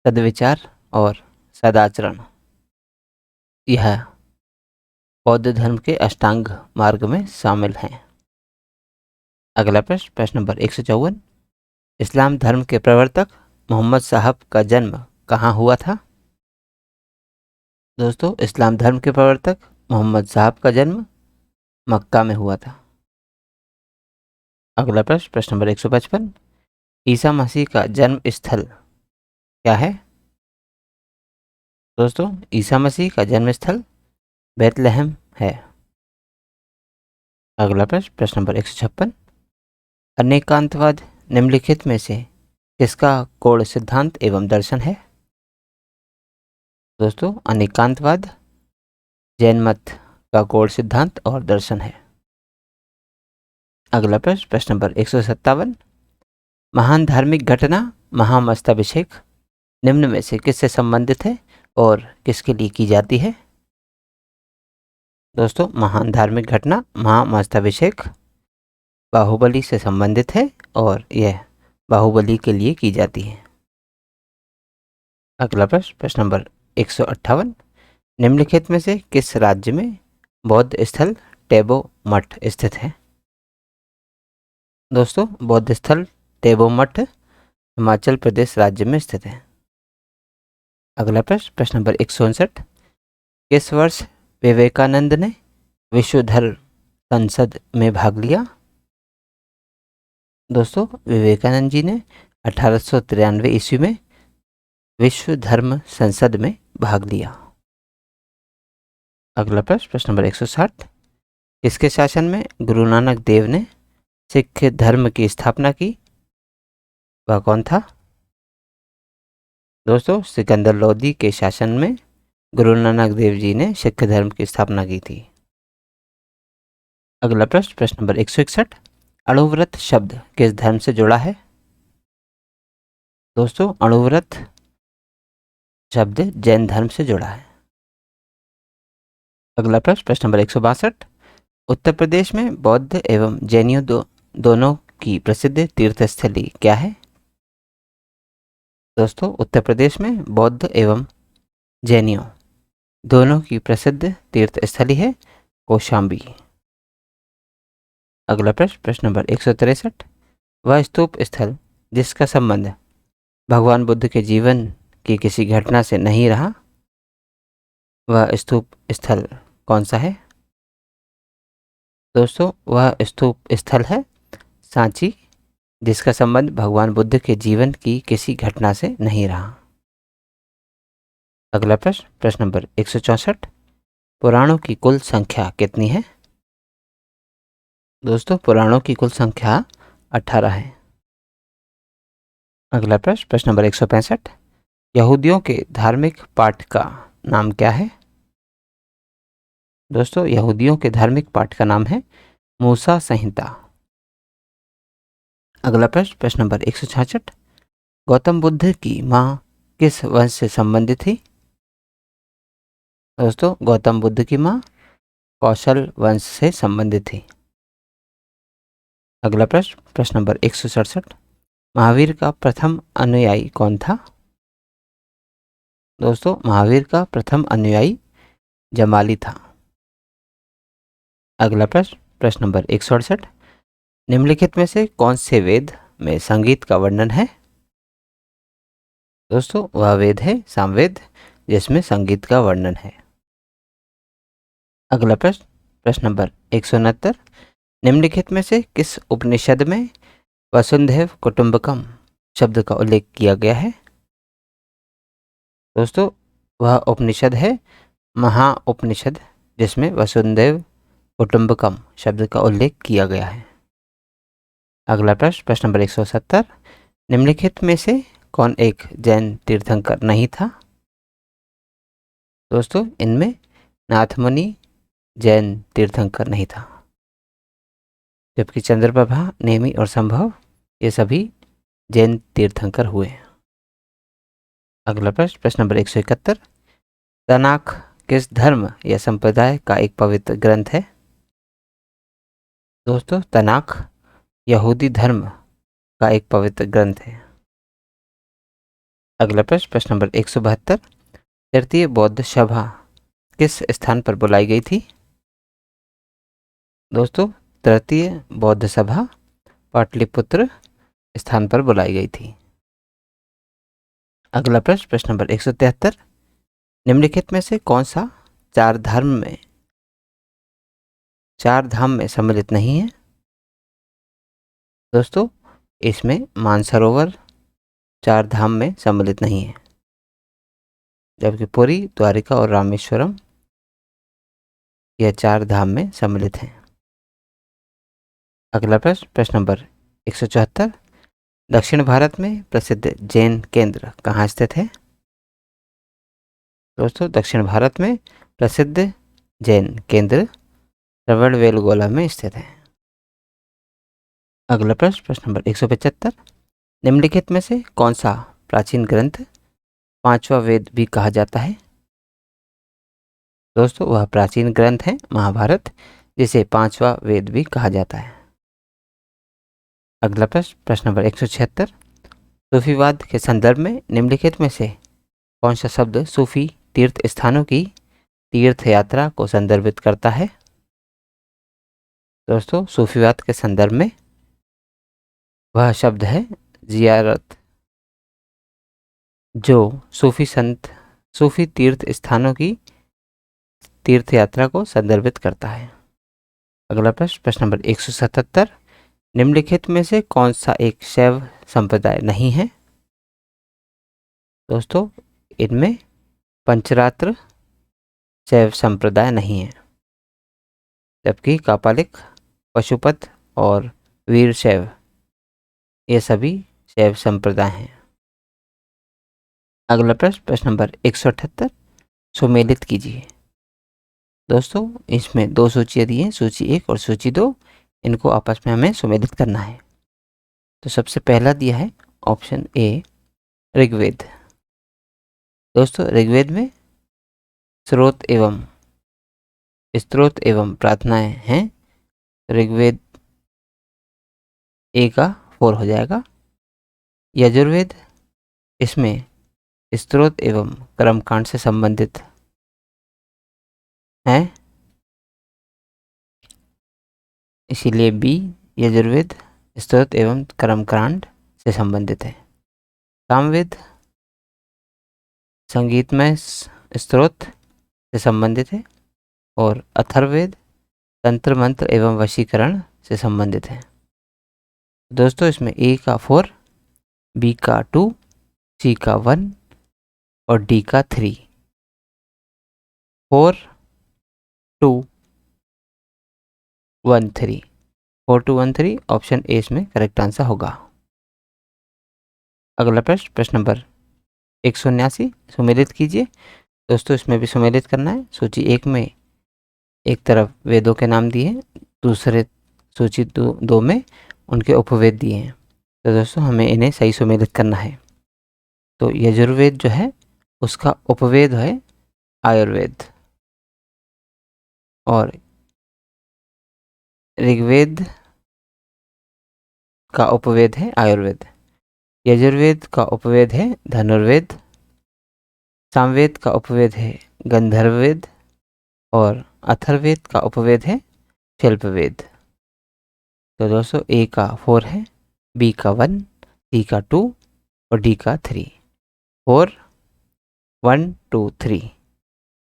सद्विचार और सदाचरण यह बौद्ध धर्म के अष्टांग मार्ग में शामिल हैं। अगला प्रश्न, प्रश्न नंबर 154, इस्लाम धर्म के प्रवर्तक मोहम्मद साहब का जन्म कहाँ हुआ था? दोस्तों, इस्लाम धर्म के प्रवर्तक मोहम्मद साहब का जन्म मक्का में हुआ था। अगला प्रश्न, प्रश्न नंबर 155, ईसा मसीह का जन्म स्थल क्या है? दोस्तों, ईसा मसीह का जन्म स्थल बेथलेहम है। अगला प्रश्न, प्रश्न नंबर 156, अनेकांतवाद निम्नलिखित में से किसका कोण सिद्धांत एवं दर्शन है? दोस्तों, अनेकांतवाद जैन मत का कोण सिद्धांत और दर्शन है। अगला प्रश्न, प्रश्न नंबर 157, महान धार्मिक घटना महामस्तभिषेक निम्न में से किससे संबंधित है और किसके लिए की जाती है? दोस्तों, महान धार्मिक घटना महामस्तभिषेक बाहुबली से संबंधित है और यह बाहुबली के लिए की जाती है। अगला प्रश्न, प्रश्न नंबर 158, निम्नलिखित में से किस राज्य में बौद्ध स्थल टेबो मठ स्थित है? दोस्तों, बौद्ध स्थल टेबो मठ हिमाचल प्रदेश राज्य में स्थित है। अगला प्रश्न, प्रश्न नंबर 159, किस वर्ष विवेकानंद ने विश्व धर्म संसद में भाग लिया? दोस्तों, विवेकानंद जी ने 1893 ईस्वी में विश्व धर्म संसद में भाग लिया। अगला प्रश्न, प्रश्न नंबर 160, किसके शासन में गुरु नानक देव ने सिख धर्म की स्थापना की? वह कौन था? दोस्तों, सिकंदर लोदी के शासन में गुरु नानक देव जी ने सिख धर्म की स्थापना की थी। अगला प्रश्न, प्रश्न नंबर 161, अणुव्रत शब्द किस धर्म से जुड़ा है? दोस्तों, अणुव्रत शब्द जैन धर्म से जुड़ा है। अगला प्रश्न, प्रश्न नंबर 162, उत्तर प्रदेश में बौद्ध एवं जैनियों दोनों की प्रसिद्ध तीर्थस्थली क्या है? दोस्तों, उत्तर प्रदेश में बौद्ध एवं जैनियों दोनों की प्रसिद्ध तीर्थस्थली है कौशाम्बी। अगला प्रश्न, प्रश्न नंबर 163, वह स्तूप स्थल जिसका संबंध भगवान बुद्ध के जीवन की किसी घटना से नहीं रहा, वह स्तूप स्थल कौन सा है? दोस्तों, वह स्तूप स्थल है सांची, जिसका संबंध भगवान बुद्ध के जीवन की किसी घटना से नहीं रहा। अगला प्रश्न, प्रश्न नंबर 164, पुराणों की कुल संख्या कितनी है? दोस्तों, पुराणों की कुल संख्या 18 है। अगला प्रश्न, प्रश्न नंबर 165, यहूदियों के धार्मिक पाठ का नाम क्या है? दोस्तों, यहूदियों के धार्मिक पाठ का नाम है मूसा संहिता। अगला प्रश्न, प्रश्न नंबर 166, गौतम बुद्ध की माँ किस वंश से संबंधित थी? दोस्तों, गौतम बुद्ध की माँ कौशल वंश से संबंधित थी। अगला प्रश्न, प्रश्न नंबर 167, महावीर का प्रथम अनुयायी कौन था? दोस्तों, महावीर का प्रथम अनुयायी जमाली था। अगला प्रश्न, प्रश्न नंबर 168, निम्नलिखित में से कौन से वेद में संगीत का वर्णन है? दोस्तों वह वेद है सामवेद, जिसमें संगीत का वर्णन है। अगला प्रश्न, प्रश्न नंबर 169, निम्नलिखित में से किस उपनिषद में वसुंधैव कुटुंबकम शब्द का उल्लेख किया गया है? दोस्तों वह उपनिषद है महाउपनिषद, जिसमें वसुंधैव कुटुंबकम शब्द का उल्लेख किया गया है। अगला प्रश्न, प्रश्न नंबर 170, निम्नलिखित में से कौन एक जैन तीर्थंकर नहीं था? दोस्तों इनमें नाथमुनि जैन तीर्थंकर नहीं था, जबकि चंद्रप्रभा, नेमि और संभव ये सभी जैन तीर्थंकर हुए। अगला प्रश्न, प्रश्न नंबर 171, तनाख किस धर्म या संप्रदाय का एक पवित्र ग्रंथ है? दोस्तों तनाख यहूदी धर्म का एक पवित्र ग्रंथ है। अगला प्रश्न, प्रश्न नंबर 172, तृतीय बौद्ध सभा किस स्थान पर बुलाई गई थी? दोस्तों तृतीय बौद्ध सभा पाटलिपुत्र स्थान पर बुलाई गई थी। अगला प्रश्न, प्रश्न नंबर 173, निम्नलिखित में से कौन सा चार धाम में सम्मिलित नहीं है? दोस्तों इसमें मानसरोवर चार धाम में सम्मिलित नहीं है, जबकि पुरी, द्वारिका और रामेश्वरम यह चार धाम में सम्मिलित हैं। अगला प्रश्न, प्रश्न नंबर 174, दक्षिण भारत में प्रसिद्ध जैन केंद्र कहाँ स्थित है? दोस्तों दक्षिण भारत में प्रसिद्ध जैन केंद्र श्रवणबेलगोला में स्थित है। अगला प्रश्न, प्रश्न नंबर 175, निम्नलिखित में से कौन सा प्राचीन ग्रंथ पांचवा वेद भी कहा जाता है? दोस्तों वह प्राचीन ग्रंथ है महाभारत, जिसे पांचवा वेद भी कहा जाता है। अगला प्रश्न, प्रश्न नंबर 176, सूफीवाद के संदर्भ में निम्नलिखित में से कौन सा शब्द सूफी तीर्थ स्थानों की तीर्थ यात्रा को संदर्भित करता है? दोस्तों सूफीवाद के संदर्भ में वह शब्द है जियारत, जो सूफी तीर्थ स्थानों की तीर्थ यात्रा को संदर्भित करता है। अगला प्रश्न, प्रश्न नंबर 177, निम्नलिखित में से कौन सा एक शैव संप्रदाय नहीं है? दोस्तों इनमें पंचरात्र शैव संप्रदाय नहीं है, जबकि कापालिक, पशुपत और वीरशैव ये सभी शैव संप्रदाय हैं। अगला प्रश्न, प्रश्न नंबर 178, सुमेलित कीजिए। दोस्तों इसमें दो सूचियाँ दी हैं, सूची 1 और सूची 2, इनको आपस में हमें सुमेलित करना है। तो सबसे पहला दिया है ऑप्शन ए ऋग्वेद। दोस्तों ऋग्वेद में स्रोत एवं प्रार्थनाएं हैं। ऋग्वेद ए का 4 हो जाएगा। यजुर्वेद, इसमें स्त्रोत एवं कर्मकांड से संबंधित है, इसीलिए बी यजुर्वेद स्त्रोत एवं कर्मकांड से संबंधित है। सामवेद संगीतमय स्त्रोत से संबंधित है, और अथर्ववेद तंत्र मंत्र एवं वशीकरण से संबंधित है। दोस्तों इसमें ए का 4, बी का 2, सी का 1 और डी का 3। 4 2 1 3, 4 2 1 3 ऑप्शन ए इसमें करेक्ट आंसर होगा। अगला प्रश्न, प्रश्न नंबर 179, सुमेलित कीजिए। दोस्तों इसमें भी सुमेलित करना है। सूची 1 में एक तरफ वेदों के नाम दिए हैं, दूसरे सूची 2 में उनके उपवेद दिए हैं। तो दोस्तों हमें इन्हें सही सुमेलित करना है। तो यजुर्वेद जो है उसका उपवेद है आयुर्वेद, और ऋग्वेद का उपवेद है आयुर्वेद। यजुर्वेद का उपवेद है धनुर्वेद। सामवेद का उपवेद है गंधर्ववेद, और अथर्ववेद का उपवेद है शिल्पवेद। तो दोस्तों ए का 4 है, बी का 1, सी का 2 और डी का 3। 4 1 2 3।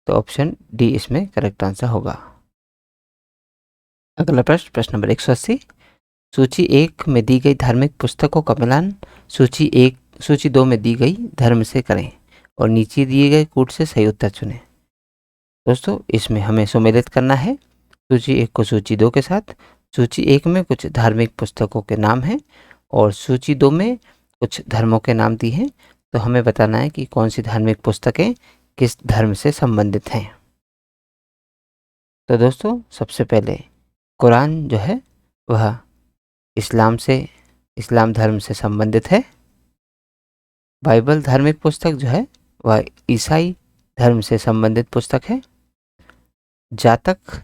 तो ऑप्शन डी इसमें करेक्ट आंसर होगा। अगला प्रश्न, प्रश्न नंबर 180। सूची 1 में दी गई धार्मिक पुस्तकों का मिलान सूची 2 में दी गई धर्म से करें और नीचे दिए गए कूट से सही उत्तर चुनें। दोस्तों इसमें हमें सम्मिलित करना है सूची 1 को सूची 2 के साथ। सूची 1 में कुछ धार्मिक पुस्तकों के नाम हैं और सूची 2 में कुछ धर्मों के नाम दिए हैं। तो हमें बताना है कि कौन सी धार्मिक पुस्तकें किस धर्म से संबंधित हैं। तो दोस्तों सबसे पहले कुरान जो है वह इस्लाम धर्म से संबंधित है। बाइबल धार्मिक पुस्तक जो है वह ईसाई धर्म से संबंधित पुस्तक है। जातक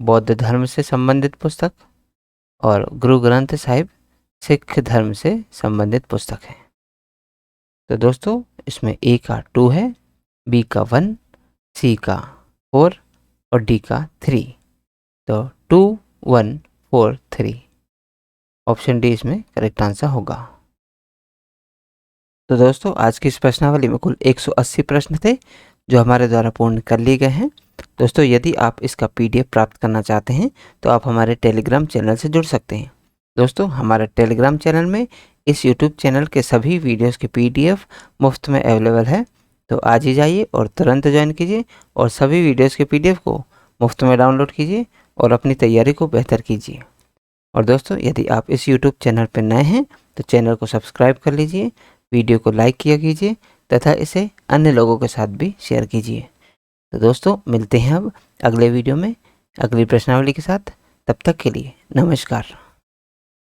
बौद्ध धर्म से संबंधित पुस्तक और गुरु ग्रंथ साहिब सिख धर्म से संबंधित पुस्तक है। तो दोस्तों इसमें ए का 2 है, बी का 1, सी का 4 और डी का 3। तो 2 1 4 3 ऑप्शन डी इसमें करेक्ट आंसर होगा। तो दोस्तों आज की इस प्रश्नावली में कुल 180 प्रश्न थे जो हमारे द्वारा पूर्ण कर लिए गए हैं। दोस्तों यदि आप इसका PDF प्राप्त करना चाहते हैं तो आप हमारे टेलीग्राम चैनल से जुड़ सकते हैं। दोस्तों हमारे टेलीग्राम चैनल में इस YouTube चैनल के सभी वीडियोस के PDF मुफ्त में अवेलेबल है। तो आज ही जाइए और तुरंत ज्वाइन कीजिए और सभी वीडियोस के PDF को मुफ्त में डाउनलोड कीजिए और अपनी तैयारी को बेहतर कीजिए। और दोस्तों यदि आप इस YouTube चैनल पर नए हैं तो चैनल को सब्सक्राइब कर लीजिए, वीडियो को लाइक किया कीजिए तथा इसे अन्य लोगों के साथ भी शेयर कीजिए। तो दोस्तों मिलते हैं अब अगले वीडियो में अगली प्रश्नावली के साथ। तब तक के लिए नमस्कार।